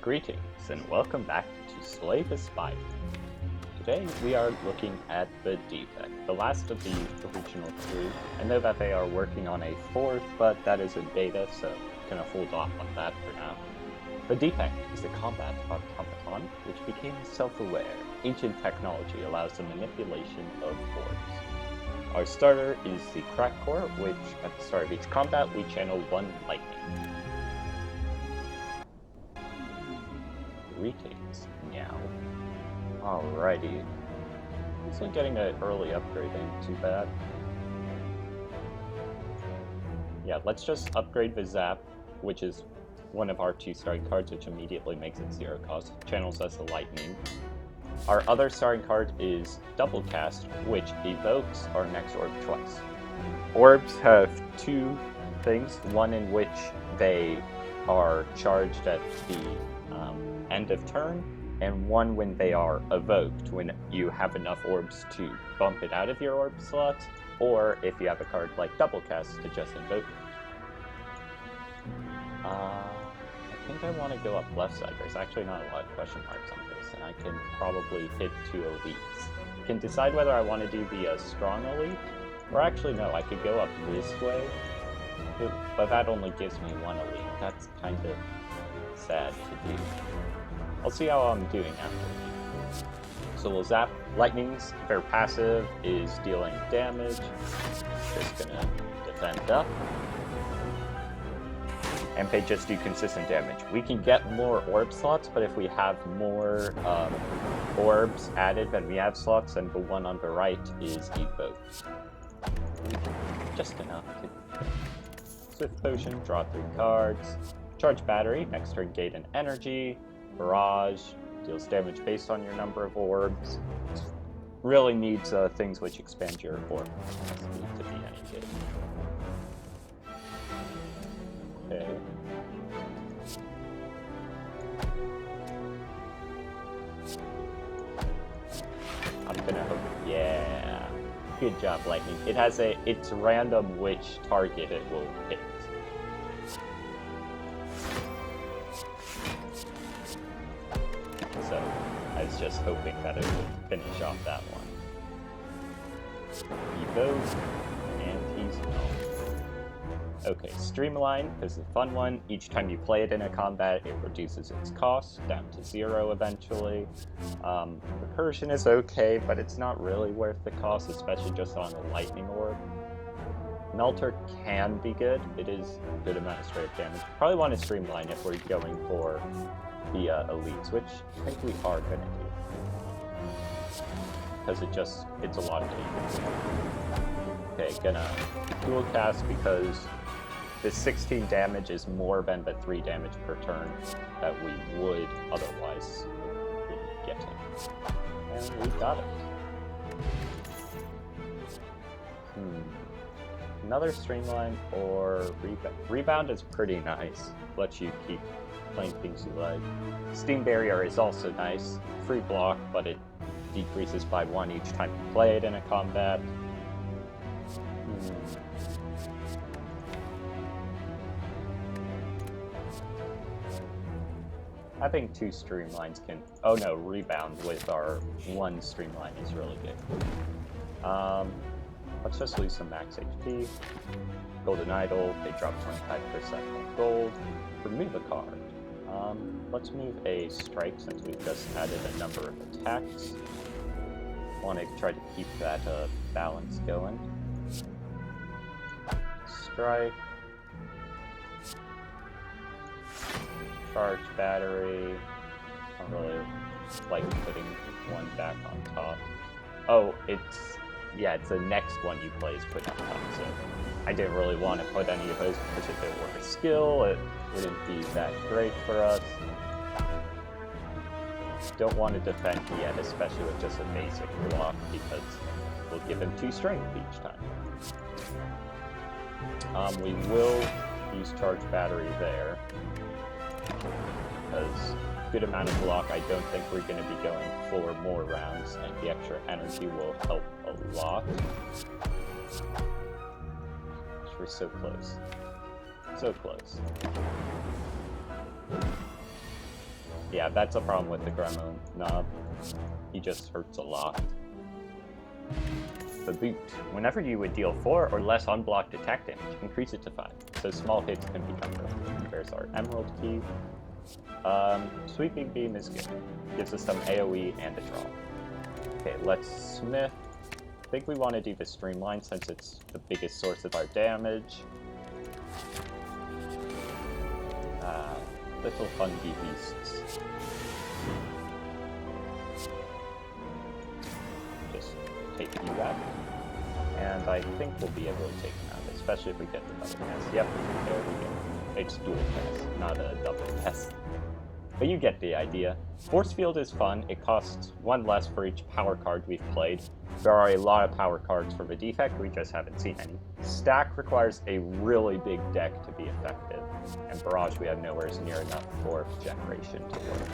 Greetings and welcome back to Slave Spire. Today we are looking at the Defect, the last of the original three. I know that they are working on a fourth, but that is in beta, so I'm gonna hold off on that for now. The Defect is a combat automaton which became self-aware. Ancient technology allows the manipulation of orbs. Our starter is the Crack Core, which at the start of each combat we channel one lightning. Greetings, meow. Alrighty. Looks like getting an early upgrade ain't too bad. Yeah, let's just upgrade the Zap, which is one of our 2 starting cards, which immediately makes it 0 cost. Channels us a lightning. Our other starting card is Double Cast, which evokes our next orb twice. Orbs have 2 things, one in which they are charged at the end of turn, and one when they are evoked, when you have enough orbs to bump it out of your orb slots, or if you have a card like Double Cast to just invoke it. I think I want to go up left side. There's actually not a lot of question marks on this, and I can probably hit 2 elites. I can decide whether I want to do the strong elite, or actually no, I could go up this way, but that only gives me 1 elite. That's kind of sad to do. I'll see how I'm doing after. So we'll zap lightnings. Their passive is dealing damage. Just gonna defend up. And they just do consistent damage. We can get more orb slots, but if we have more orbs added than we have slots, then the one on the right is evoked. Just enough to... Swift Potion, draw 3 cards. Charge Battery, next turn gain an energy. Barrage, deals damage based on your number of orbs. Really needs things which expand your orb speed to be any good. Okay. I'm gonna hope, yeah. Good job, Lightning. It has it's random which target it will hit. So, I was just hoping that it would finish off that one. Evoke, and he's home. Okay, Streamline is the fun one. Each time you play it in a combat, it reduces its cost down to 0 eventually. Recursion is okay, but it's not really worth the cost, especially just on a lightning orb. Melter can be good. It is a good amount of straight damage. Probably want to Streamline if we're going for the elites, which I think we are going to do. Because it's a lot of damage. Okay, gonna dual cast because the 16 damage is more than the 3 damage per turn that we would otherwise be getting. And we got it. Another Streamline or Rebound. Rebound is pretty nice. Lets you keep playing things you like. Steam Barrier is also nice. Free block, but it decreases by 1 each time you play it in a combat. I think 2 Streamlines can... Oh no, Rebound with our 1 Streamline is really good. Let's just lose some max HP. Golden Idol, they drop 25% of gold. Remove a card. Let's move a Strike since we've just added a number of attacks. Want to try to keep that balance going. Strike. Charge Battery. I don't really like putting one back on top. Oh, it's the next one you play is put on top, so I didn't really want to put any of those because if it were a skill, it wouldn't be that great for us. Don't want to defend yet, especially with just a basic block, because we'll give him 2 strength each time. We will use Charge Battery there, because good amount of block. I don't think we're going to be going for more rounds, and the extra energy will help a lot. We're so close. So close. Yeah, that's a problem with the Gremlin knob. He just hurts a lot. The boot. Whenever you would deal 4 or less unblocked attack damage, increase it to 5. So small hits can become real. There's our Emerald Key. Sweeping Beam is good. Gives us some AoE and a draw. Okay, let's smith. I think we want to do the Streamline since it's the biggest source of our damage. Little funky beasts. Just take you out. And I think we'll be able to take him out, especially if we get the double pass. Yep, there we go. It's dual pass, not a double pass. But you get the idea. Force Field is fun. It costs 1 less for each power card we've played. There are a lot of power cards for the Defect, we just haven't seen any. Stack requires a really big deck to be effective. And Barrage we have nowhere near enough 4th generation to work.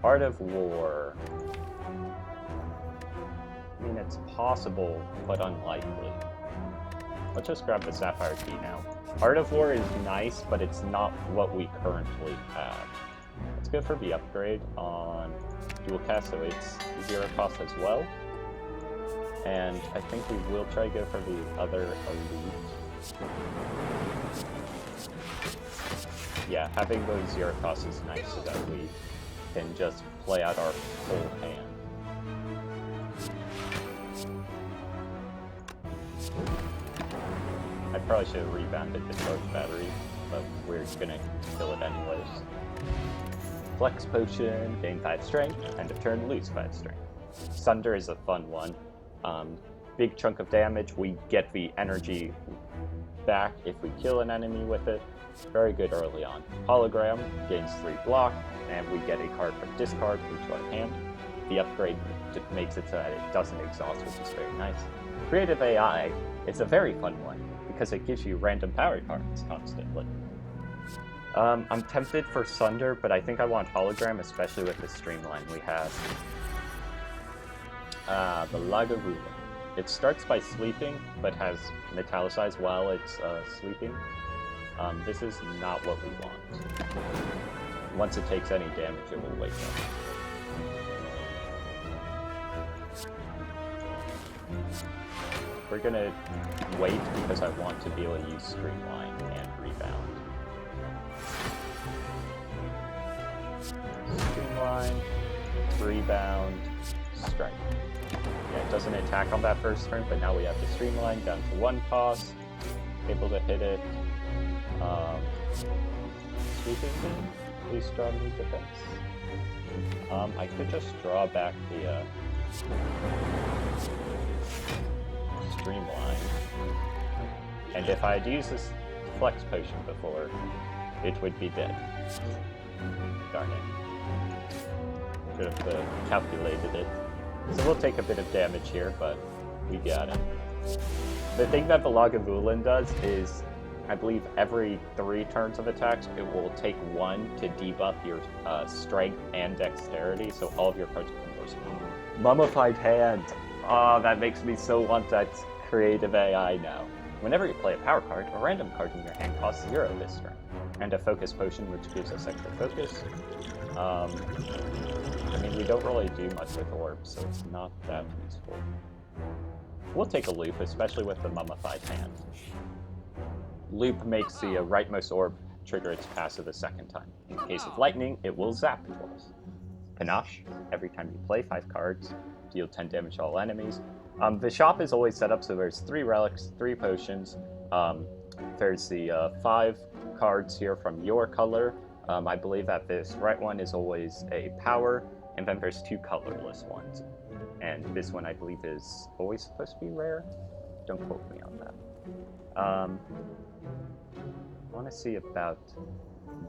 Art of War. I mean, it's possible, but unlikely. Let's just grab the Sapphire Key now. Art of War is nice, but it's not what we currently have. Let's go for the upgrade on Dual Cast, so it's 0 cost as well. And I think we will try to go for the other Elite. Yeah, having those 0 costs is nice so that we can just play out our full hand. I probably should have rebounded the charge battery, but we're gonna kill it anyways. Flex Potion, gain 5 strength, end of turn, lose 5 strength. Sunder is a fun one. Big chunk of damage, we get the energy back if we kill an enemy with it. Very good early on. Hologram gains 3 block, and we get a card from discard into our hand. The upgrade makes it so that it doesn't exhaust, which is very nice. Creative AI is a very fun one, because it gives you random power cards constantly. I'm tempted for Sunder, but I think I want Hologram, especially with the Streamline we have. The Lagavulin. It starts by sleeping, but has Metallicized while it's sleeping. This is not what we want. Once it takes any damage, it will wake up. We're gonna wait because I want to be able to use Streamline and Rebound. Streamline, Rebound, Strike. Yeah, it doesn't attack on that first turn, but now we have the Streamline down to 1 cost. Able to hit it. Sweeping Beam, please draw new defense. I could just draw back the Streamline. And if I had used this Flex Potion before, it would be dead. Darn it. Should have calculated it. So we'll take a bit of damage here, but we got it. The thing that the Lagavulin does is, I believe every 3 turns of attacks, it will take 1 to debuff your strength and dexterity, so all of your cards become more strong. Mummified Hand! Oh, that makes me so want that creative AI now. Whenever you play a power card, a random card in your hand costs 0 this turn. And a Focus Potion, which gives us extra focus. I mean, we don't really do much with orbs, so it's not that useful. We'll take a Loop, especially with the Mummified Hand. Loop makes the rightmost orb trigger its passive a 2nd time. In case of lightning, it will zap twice. Panache, every time you play 5 cards, deal 10 damage to all enemies. The shop is always set up so there's 3 relics, 3 potions. There's the 5 cards here from your color. I believe that this right one is always a power, and then there's 2 colorless ones. And this one I believe is always supposed to be rare. Don't quote me on that. I want to see about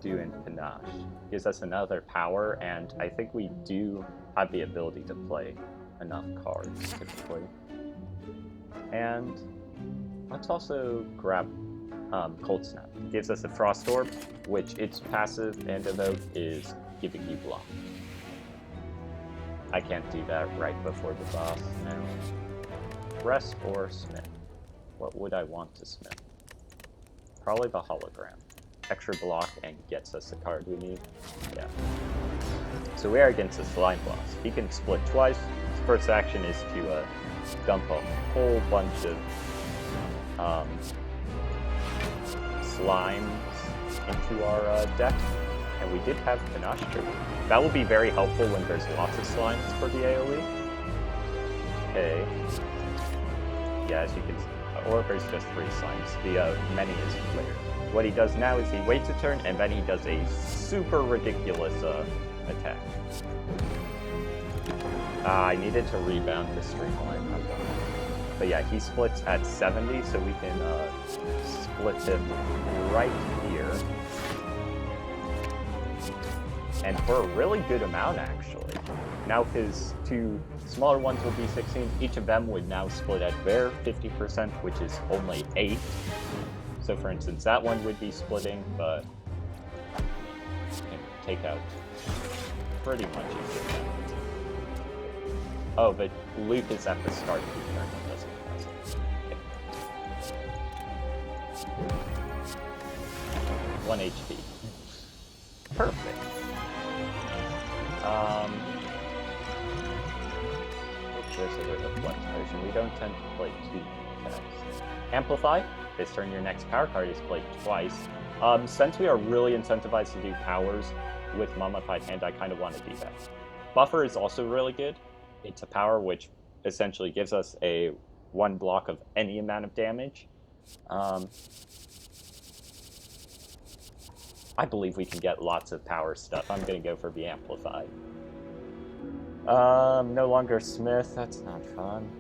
doing Panache. Gives us another power, and I think we do have the ability to play enough cards typically. And let's also grab Cold Snap. It gives us a Frost Orb, which its passive and evoke is giving you block. I can't do that right before the boss now. Rest or Smith? What would I want to Smith? Probably the Hologram. Extra block and gets us the card we need. Yeah. So we are against a slime boss. He can split twice. His first action is to dump a whole bunch of slimes into our deck. And we did have Panache Tree. That will be very helpful when there's lots of slimes for the AoE. Okay. Yeah, as you can see, or if there's just 3 slimes, the many is clear. What he does now is he waits a turn, and then he does a super ridiculous attack. I needed to rebound the streamline. But yeah, he splits at 70, so we can split him right here. And for a really good amount, actually. Now his 2 smaller ones will be 16. Each of them would now split at their 50%, which is only 8. So for instance, that one would be splitting, but can take out pretty much each of them. Oh, but Luke is at the start of the turn, it doesn't okay. 1 HP. Perfect. There's a bit of flex motion. We don't tend to play 2 attacks. Amplify. This turn, your next power card is played twice. Since we are really incentivized to do powers with Mummified Hand, I kind of want to do that. Buffer is also really good. It's a power which essentially gives us a 1 block of any amount of damage. I believe we can get lots of power stuff. I'm going to go for the Amplify. No longer Smith. That's not fun.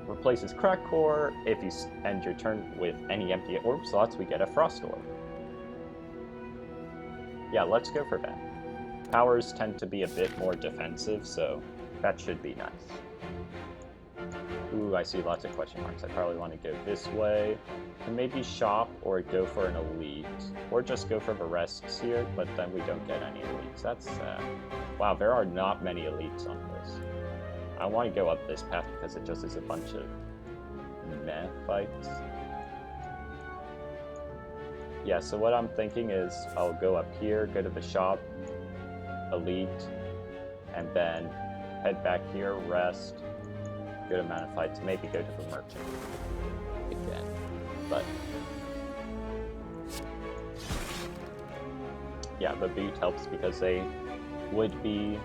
Replaces Crack Core. If you end your turn with any empty orb slots, we get a Frost Orb. Yeah, let's go for that. Powers tend to be a bit more defensive, so that should be nice. Ooh, I see lots of question marks. I probably want to go this way. And maybe shop or go for an elite. Or just go for the rests here, but then we don't get any elites. That's sad. Wow, there are not many elites on this. I want to go up this path because it just is a bunch of meh fights. Yeah, so what I'm thinking is I'll go up here, go to the shop, elite, and then head back here, rest, go to mana fights, maybe go to the merchant again. But yeah, the boot helps because they would be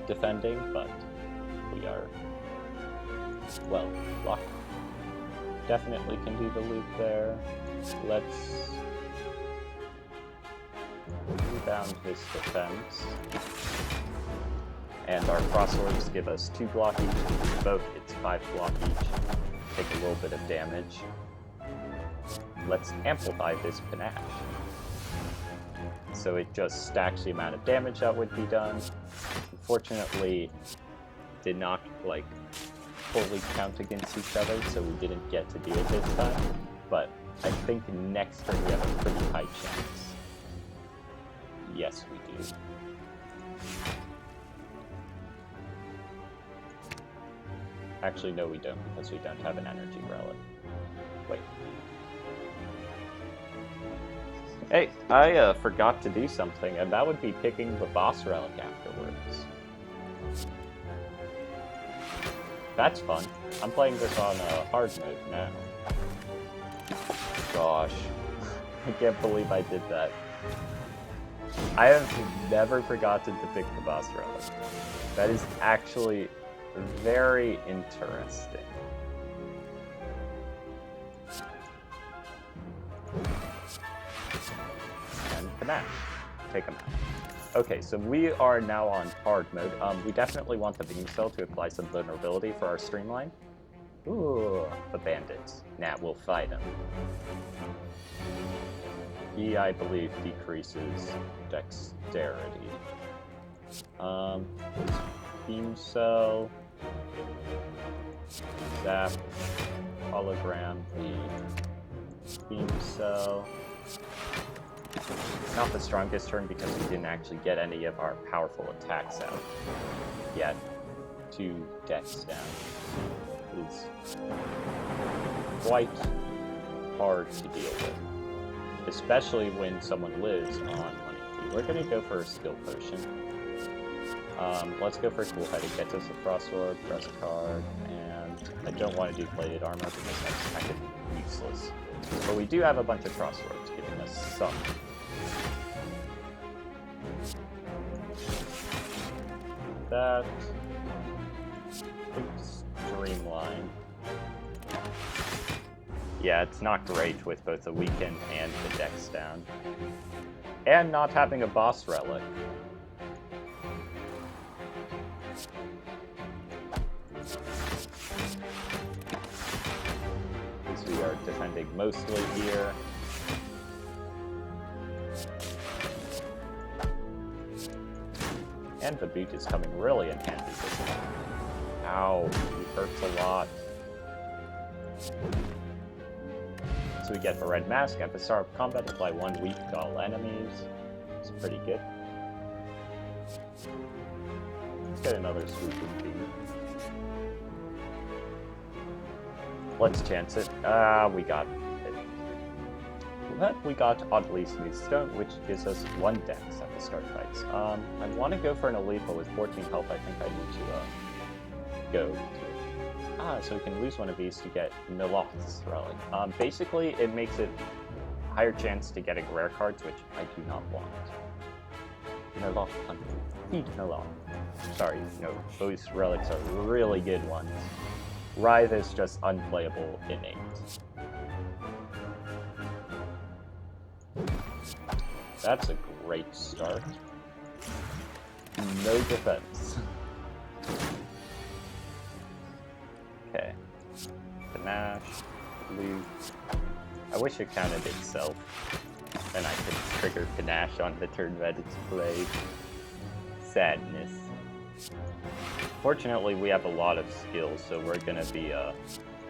defending, but we are, well, locked. Definitely can do the loop there. Let's rebound his defense. And our Frost Orbs give us 2 block each. Both, it's 5 block each. Take a little bit of damage. Let's amplify this Panache. So it just stacks the amount of damage that would be done. Unfortunately, did not, like, fully count against each other, so we didn't get to do it this time. But I think next turn we have a pretty high chance. Yes, we do. Actually, no, we don't, because we don't have an energy relic. Wait. Hey, I forgot to do something, and that would be picking the boss relic afterwards. That's fun. I'm playing this on hard mode now. Gosh. I can't believe I did that. I have never forgotten to pick the boss relic. That is actually very interesting. And Panache. Take him out. Okay, so we are now on hard mode. We definitely want the beam cell to apply some vulnerability for our streamline. Ooh, the bandits. Nah, we'll fight him. He, I believe, decreases dexterity. Beam cell. Zap. Hologram. The beam cell. Not the strongest turn because we didn't actually get any of our powerful attacks out yet. 2 dex down is quite hard to deal with, especially when someone lives on 1 HP. We're gonna go for a skill potion. Let's go for Cool Head. It gets us a Frost Orb, press a card, and I don't want to do Plated Armor because that's kind of useless. But we do have a bunch of Frost Orbs giving us some. That... Streamline. Yeah, it's not great with both the weaken and the dex down. And not having a boss relic. Because we are defending mostly here. And the boot is coming really in handy this time. Ow, he hurts a lot. So we get the red mask. At the start of combat, apply 1 weak to all enemies. It's pretty good. Let's get another swooping beam. Let's chance it. We got it. But we got Oddly Smooth Stone, which gives us 1 dex at the start fights. I want to go for an elite, but with 14 health, I think I need to go to so we can lose one of these to get Niloth's Relic. Basically, it makes it a higher chance to getting rare cards, which I do not want. Niloth Hunter. Feed Niloth. Sorry, no, those relics are really good ones. Writhe is just unplayable innate. That's a great start. No defense. Okay. Panache, loot. I wish it counted itself. And I could trigger Panache on the turn that it's played. Sadness. Fortunately, we have a lot of skills, so we're gonna be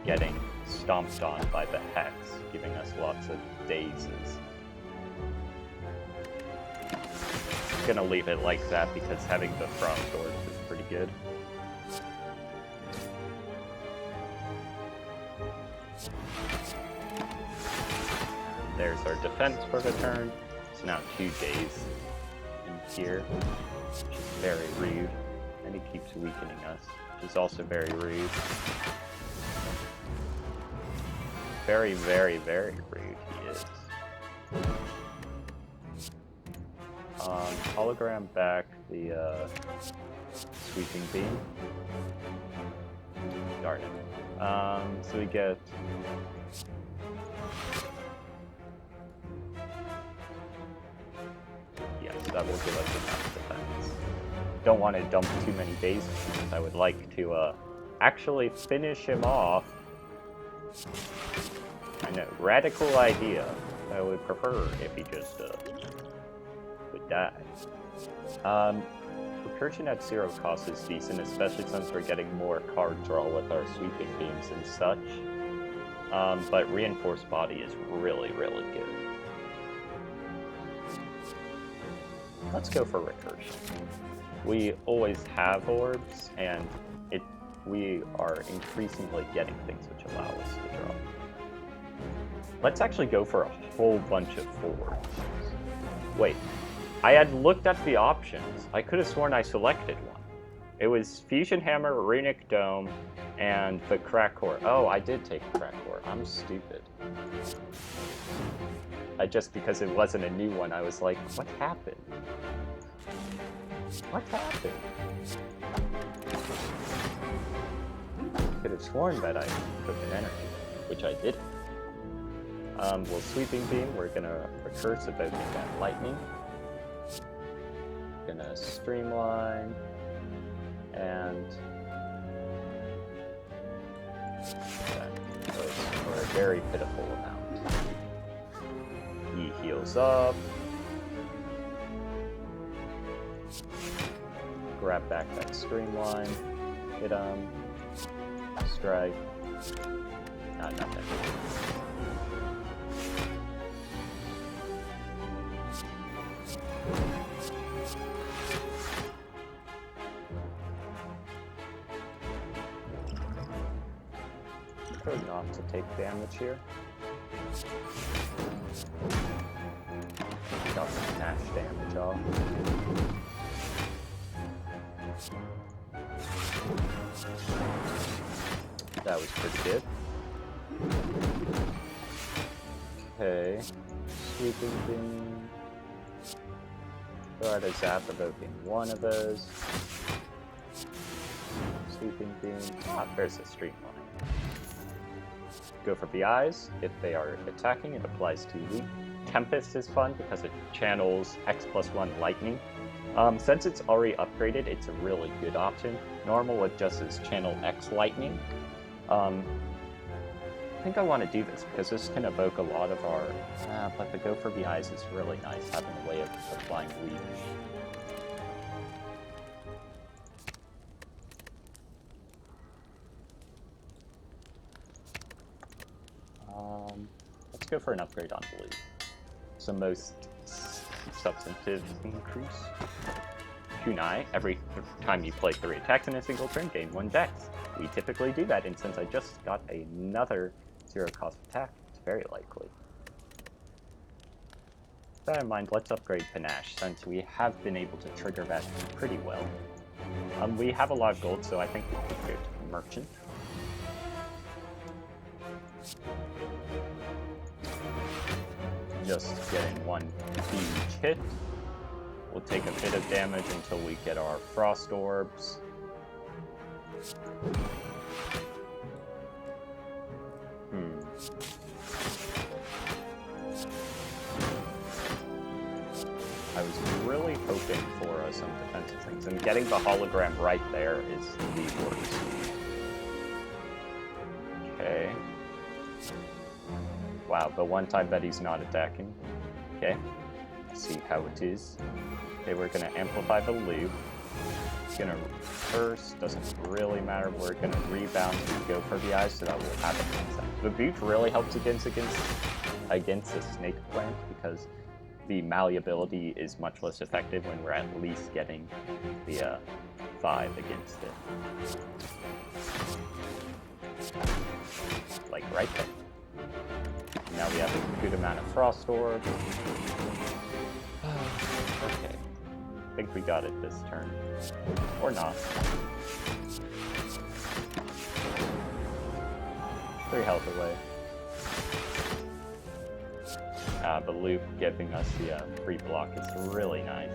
getting stomped on by the Hex, giving us lots of dazes. I'm gonna leave it like that because having the Frost Orbs is pretty good. There's our defense for the turn. It's now 2 days in here, which is very rude. And he keeps weakening us, which is also very rude. Very, very, very rude he is. Hologram back the sweeping beam. Darn it. So we get that will give us enough defense. Don't want to dump too many bases because I would like to actually finish him off. I know, radical idea. I would prefer if he just would die. Recursion at 0 cost is decent, especially since we're getting more card draw with our sweeping beams and such. But reinforced body is really, really good. Let's go for recursion. We always have orbs, and we are increasingly getting things which allow us to draw. Let's actually go for a whole bunch of orbs. Wait, I had looked at the options. I could have sworn I selected one. It was Fusion Hammer, Runic Dome, and the Crack Core. Oh, I did take Crack Core. I'm stupid. Just because it wasn't a new one, I was like, what happened? What happened? Could have sworn that I took an energy, which I didn't. We'll Sweeping Beam, we're gonna Recurse evoking that lightning. Gonna Streamline, and that goes for a very pitiful amount. He heals up. Grab back that Streamline. Hit him. Strike. Nothing. Prefer not to take damage here. Got some Nash damage. jaw. That was pretty good. Okay. Sweeping beam. Throw out a zap, evoking one of those. Sweeping beam. Ah, there's a streamline. Go for BIs. If they are attacking, it applies to weak. Tempest is fun because it channels X+1 lightning. Since it's already upgraded, it's a really good option. Normal it just is channel X lightning. I think I want to do this because this can evoke a lot of our... but the go for BIs is really nice, having a way of applying weak. Let's go for an upgrade on blue. It's the most substantive increase. Kunai, every time you play 3 attacks in a single turn, gain 1 dex. We typically do that, and since I just got another 0-cost attack, it's very likely. With that in mind, let's upgrade Panache, since we have been able to trigger that pretty well. We have a lot of gold, so I think we could go to Merchant. Just getting one huge hit. We'll take a bit of damage until we get our Frost Orbs. I was really hoping for some defensive things, and getting the hologram right there is the worst. Okay. Wow, the one time that he's not attacking. Okay. See how it is. Okay, we're gonna amplify the loop. Gonna curse, doesn't really matter. We're gonna rebound and go for the eyes, so that will have it. The boot really helps against the snake plant because the malleability is much less effective when we're at least getting the 5 against it. Like right there. Now we have a good amount of Frost Orb. Okay. I think we got it this turn. Or not. 3 health away. The loop giving us the free block is really nice.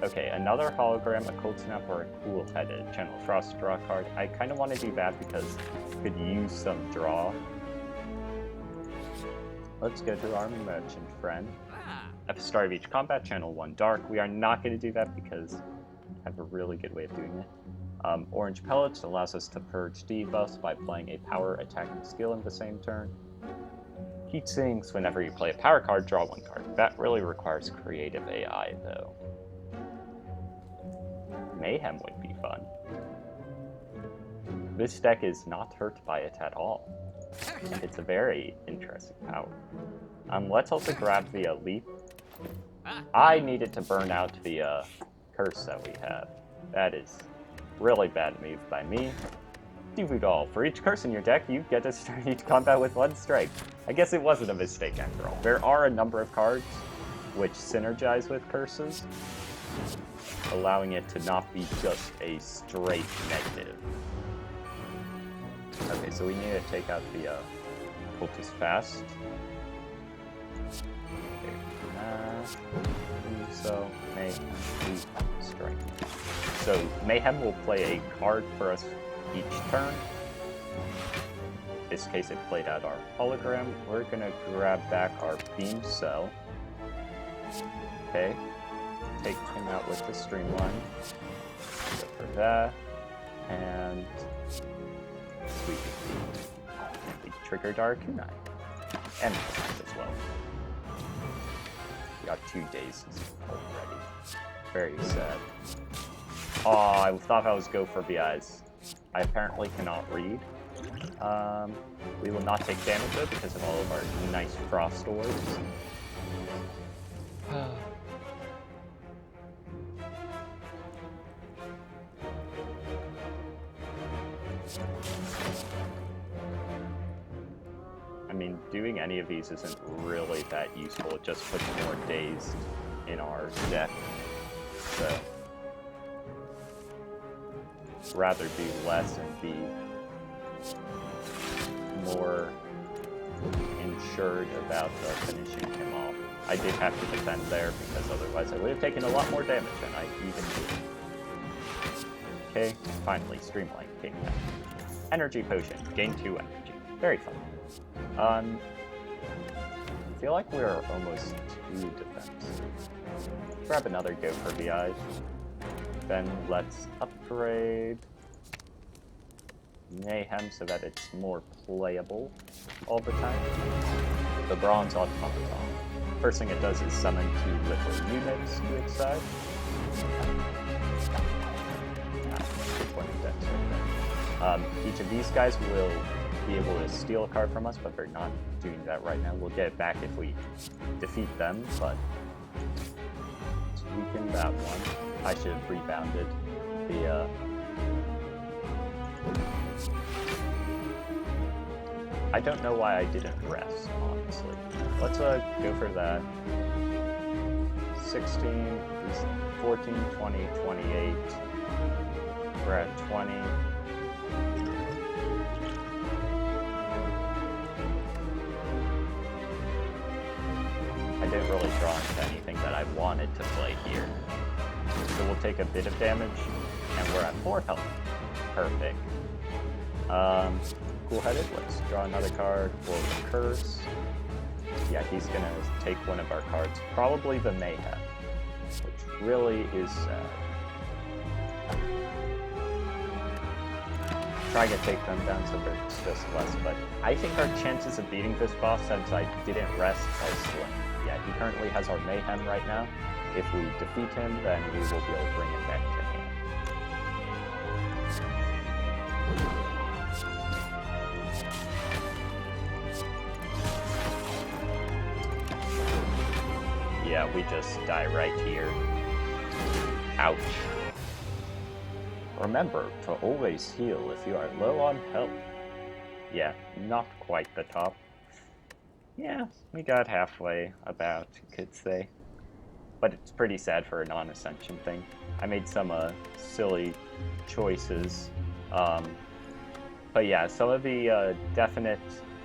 Okay, another hologram, a Cold Snap, or a Cool Headed. Channel Frost, draw a card. I kind of want to do that because we could use some draw. Let's go to our merchant friend. At the start of each combat, channel 1 dark. We are not going to do that because I have a really good way of doing it. Orange Pellets allows us to purge debuffs by playing a power attacking skill in the same turn. Heat Sinks, whenever you play a power card, draw 1 card. That really requires creative AI, though. Mayhem would be fun. This deck is not hurt by it at all. It's a very interesting power. Let's also grab the Leap. I needed to burn out the curse that we have. That is really bad move by me. Doll. For each curse in your deck, you get to start each combat with 1 strike. I guess it wasn't a mistake after all. There are a number of cards which synergize with curses, allowing it to not be just a straight negative. Okay, so we need to take out the Cultist fast. Okay, so Mayhem, strike. So Mayhem will play a card for us each turn. In this case, it played out our hologram. We're gonna grab back our beam cell. Okay, take him out with the streamline. Go for that, and sweet. We triggered our kunai, and as well. We got 2 days already. Very sad. Oh, I thought I was go for BIs. I apparently cannot read. We will not take damage though because of all of our nice Frost Orbs. I mean, doing any of these isn't really that useful. It just puts more days in our deck, so rather do less and be more insured about finishing him off. I did have to defend there because otherwise I would have taken a lot more damage than I even did. Okay, finally, Streamline came back. Energy Potion, gain 2 energy. Very fun. I feel like we're almost 2 defense. Grab another Go for VI. Then let's upgrade Mayhem so that it's more playable all the time. The Bronze Automaton. First thing it does is summon 2 little units to its side. Each of these guys will be able to steal a card from us, but they're not doing that right now. We'll get it back if we defeat them, but let's weaken that one. I should have rebounded the I don't know why I didn't rest, honestly. Let's go for that. 16, 14, 20, 28. We're at 20. I didn't really draw into anything that I wanted to play here. So we'll take a bit of damage, and we're at 4 health. Perfect. Cool-headed, let's draw another card for the Curse. Yeah, he's gonna take one of our cards, probably the Mayhem, which really is sad. Try to take them down so there's just less, but I think our chances of beating this boss, since I didn't rest, are slim. Yeah, he currently has our Mayhem right now. If we defeat him, then we will be able to bring him back to hand. Yeah, we just die right here. Ouch. Remember to always heal if you are low on health. Yeah, not quite the top. Yeah, we got halfway, about, you could say. But it's pretty sad for a non-ascension thing. I made some silly choices. But yeah, some of the definite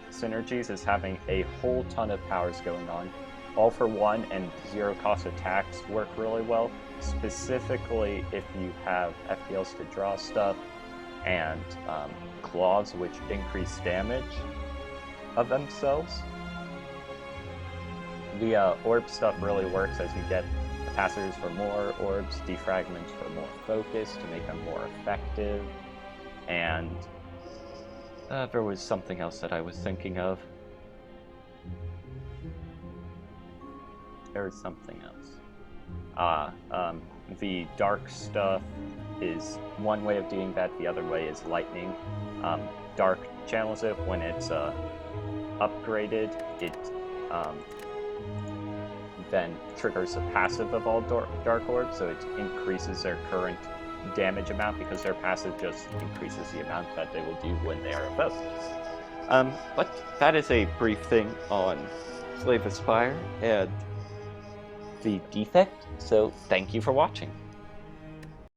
synergies is having a whole ton of powers going on. All for one and 0 cost attacks work really well. Specifically if you have FPLs to draw stuff and claws which increase damage of themselves. The orb stuff really works as you get capacitors for more orbs, defragments for more focus to make them more effective, and there was something else that I was thinking of. There was something else. The dark stuff is one way of doing that, the other way is lightning. Dark channels it when it's upgraded, it then triggers a passive of all dark orbs, so it increases their current damage amount because their passive just increases the amount that they will do when they are evoked. But that is a brief thing on Slave of Spire and the Defect, so thank you for watching.